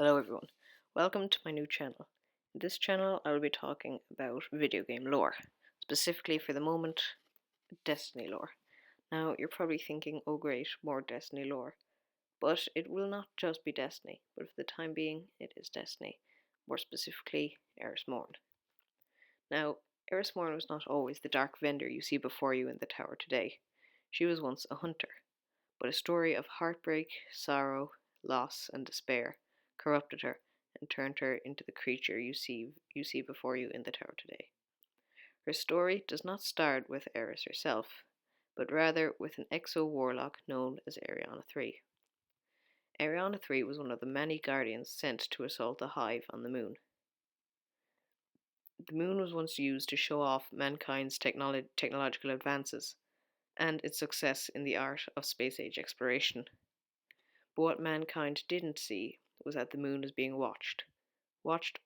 Hello everyone, welcome to my new channel. In this channel I will be talking about video game lore, specifically for the moment, Destiny lore. Now you're probably thinking, oh great, more Destiny lore. But it will not just be Destiny, but for the time being it is Destiny, more specifically Eris Morn. Now, Eris Morn was not always the dark vendor you see before you in the tower today. She was once a hunter, but a story of heartbreak, sorrow, loss, and despair corrupted her and turned her into the creature you see before you in the tower today. Her story does not start with Eris herself, but rather with an exo-warlock known as Ariana III. Ariana III was one of the many guardians sent to assault the Hive on the moon. The moon was once used to show off mankind's technological advances and its success in the art of space-age exploration. But what mankind didn't see was that the moon was being watched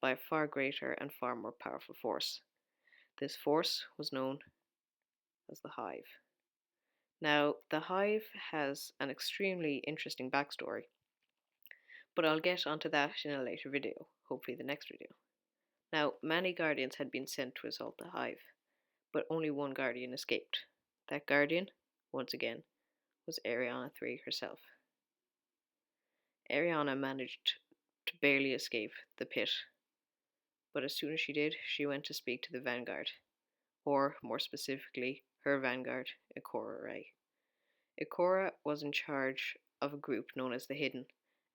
by a far greater and far more powerful force. This force was known as the Hive. Now, the Hive has an extremely interesting backstory, but I'll get onto that in a later video, hopefully the next video. Now, many guardians had been sent to assault the Hive, but only one guardian escaped. That guardian, once again, was Ariana III herself. Ariana managed to barely escape the pit, but as soon as she did, she went to speak to the Vanguard, or more specifically, her Vanguard, Ikora Ray. Ikora was in charge of a group known as the Hidden,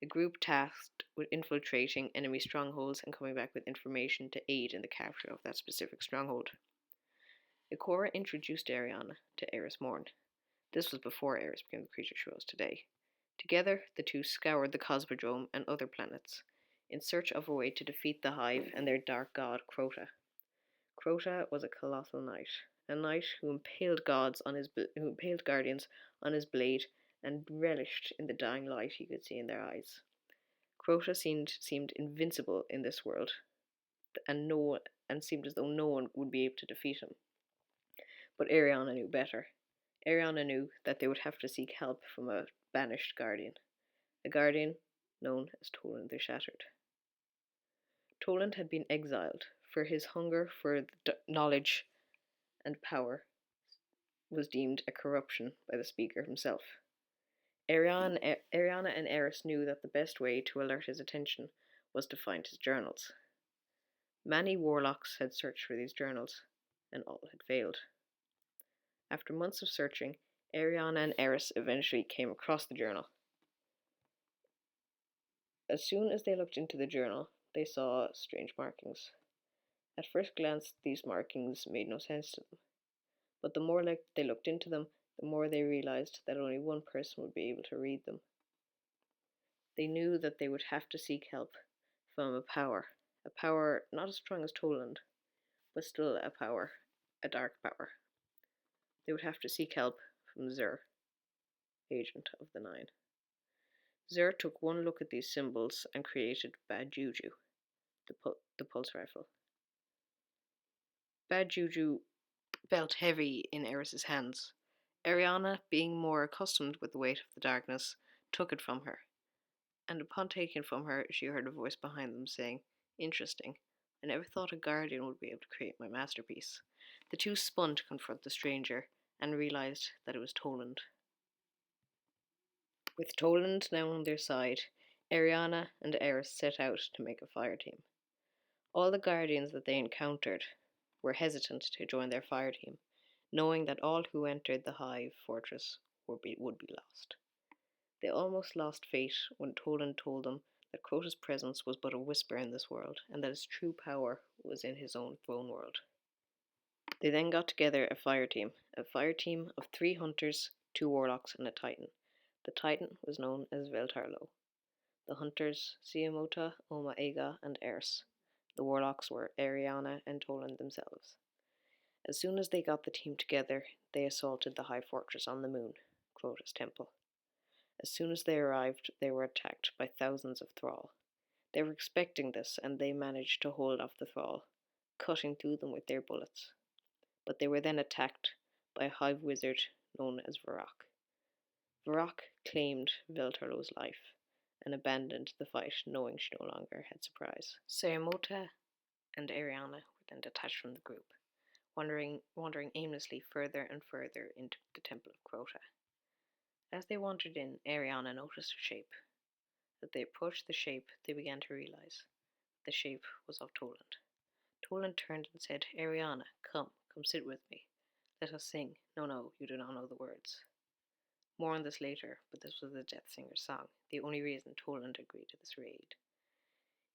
a group tasked with infiltrating enemy strongholds and coming back with information to aid in the capture of that specific stronghold. Ikora introduced Ariana to Eris Morn. This was before Eris became the creature she was today. Together, the two scoured the Cosmodrome and other planets, in search of a way to defeat the Hive and their dark god, Crota. Crota was a colossal knight, a knight who impaled guardians on his blade and relished in the dying light he could see in their eyes. Crota seemed invincible in this world, and seemed as though no one would be able to defeat him. But Ariana knew better. Ariana knew that they would have to seek help from a banished guardian, a guardian known as Toland the Shattered. Toland had been exiled, for his hunger for knowledge and power was deemed a corruption by the speaker himself. Ariana and Eris knew that the best way to alert his attention was to find his journals. Many warlocks had searched for these journals, and all had failed. After months of searching, Ariana and Eris eventually came across the journal. As soon as they looked into the journal, they saw strange markings. At first glance, these markings made no sense to them, but the more they looked into them, the more they realized that only one person would be able to read them. They knew that they would have to seek help from a power not as strong as Toland, but still a power, a dark power. They would have to seek help from Xur, agent of the Nine. Xur took one look at these symbols and created Bad Juju, the pulse rifle. Bad Juju felt heavy in Eris's hands. Ariana, being more accustomed with the weight of the darkness, took it from her, and upon taking it from her, she heard a voice behind them saying, "Interesting. I never thought a guardian would be able to create my masterpiece." The two spun to confront the stranger, and realized that it was Toland. With Toland now on their side, Ariana and Eris set out to make a fire team. All the guardians that they encountered were hesitant to join their fire team, knowing that all who entered the Hive fortress would be lost. They almost lost faith when Toland told them that Crota's presence was but a whisper in this world, and that his true power was in his own throne world. They then got together a fire team of 3 hunters, 2 warlocks, and a titan. The titan was known as Veltarlo. The hunters, Siamota, Oma Ega, and Eris. The warlocks were Ariana and Toland themselves. As soon as they got the team together, they assaulted the high fortress on the moon, Crota's temple. As soon as they arrived, they were attacked by thousands of thrall. They were expecting this, and they managed to hold off the thrall, cutting through them with their bullets. But they were then attacked by a hive wizard known as Varrock. Varrock claimed Veltarlo's life, and abandoned the fight, knowing she no longer had surprise. Sayamota and Ariana were then detached from the group, wandering aimlessly further and further into the Temple of Crota. As they wandered in, Ariana noticed a shape. As they approached the shape, they began to realize the shape was of Toland. Toland turned and said, Ariana, come sit with me. Let us sing. No, you do not know the words. More on this later, but this was the Death Singer's song, the only reason Toland agreed to this raid.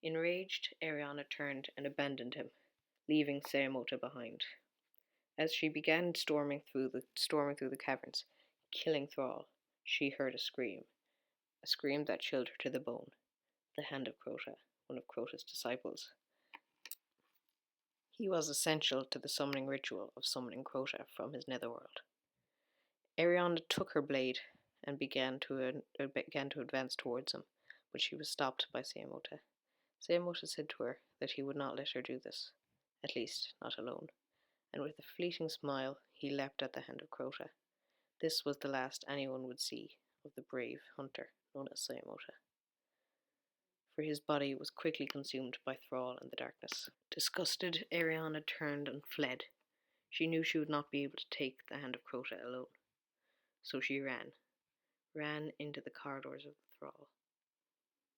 Enraged, Ariana turned and abandoned him, leaving Sayamota behind. As she began storming through the caverns, killing Thrall, she heard a scream that chilled her to the bone. The Hand of Crota, one of Crota's disciples. He was essential to the summoning ritual of summoning Crota from his netherworld. Ariana took her blade and began to advance towards him, but she was stopped by Sayamota. Sayamota said to her that he would not let her do this, at least not alone, and with a fleeting smile he leapt at the Hand of Crota. This was the last anyone would see of the brave hunter known as Sayamota, for his body was quickly consumed by Thrall and the darkness. Disgusted, Ariana turned and fled. She knew she would not be able to take the Hand of Crota alone, so she ran into the corridors of the Thrall.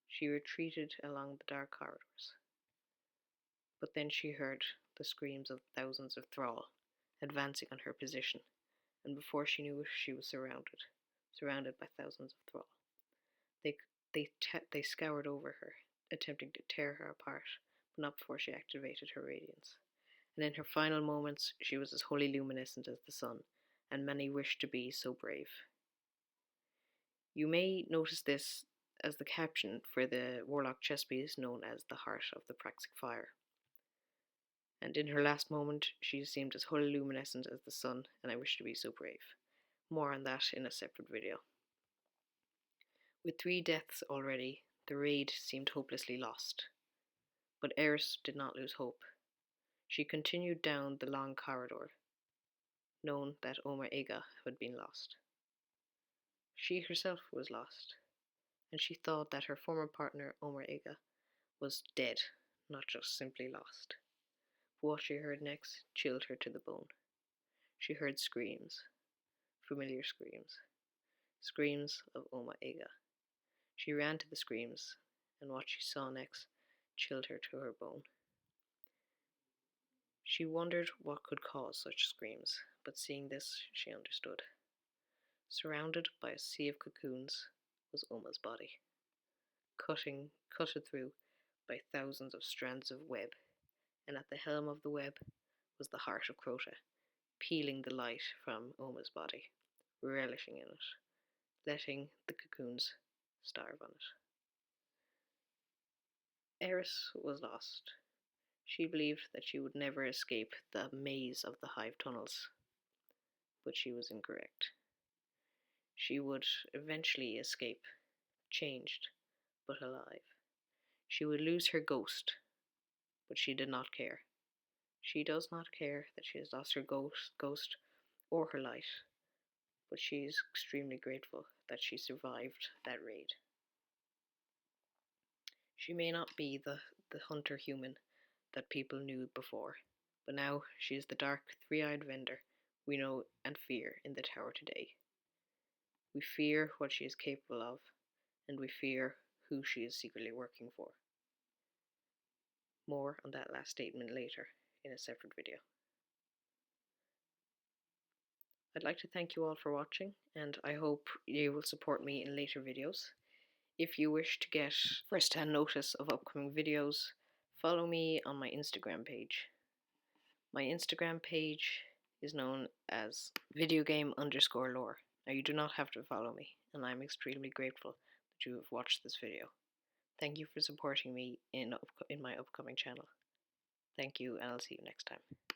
She retreated along the dark corridors, but then she heard the screams of thousands of Thrall advancing on her position, and before she knew it, she was surrounded by thousands of Thrall. They scoured over her, attempting to tear her apart, but not before she activated her radiance. And in her final moments, she was as wholly luminescent as the sun, and many wished to be so brave. You may notice this as the caption for the warlock chess piece known as the Heart of the Praxic Fire. And in her last moment, she seemed as wholly luminescent as the sun, and I wish to be so brave. More on that in a separate video. With 3 deaths already, the raid seemed hopelessly lost. But Eris did not lose hope. She continued down the long corridor, known that Omar Ega had been lost. She herself was lost, and she thought that her former partner, Omar Ega, was dead, not just simply lost. But what she heard next chilled her to the bone. She heard screams, familiar screams of Omar Ega. She ran to the screams, and what she saw next chilled her to her bone. She wondered what could cause such screams, but seeing this, she understood. Surrounded by a sea of cocoons was Oma's body, cut through by thousands of strands of web, and at the helm of the web was the heart of Crota, peeling the light from Oma's body, relishing in it, letting the cocoons starve on it. Eris was lost. She believed that she would never escape the maze of the hive tunnels, but she was incorrect. She would eventually escape, changed, but alive. She would lose her ghost, but she did not care. She does not care that she has lost her ghost or her light, but she is extremely grateful that she survived that raid. She may not be the hunter human that people knew before, but now she is the dark, 3-eyed vendor we know and fear in the tower today. We fear what she is capable of, and we fear who she is secretly working for. More on that last statement later in a separate video. I'd like to thank you all for watching, and I hope you will support me in later videos. If you wish to get first-hand notice of upcoming videos, follow me on my Instagram page. My Instagram page is known as videogame_lore. Now you do not have to follow me, and I'm extremely grateful that you have watched this video. Thank you for supporting me in my upcoming channel. Thank you, and I'll see you next time.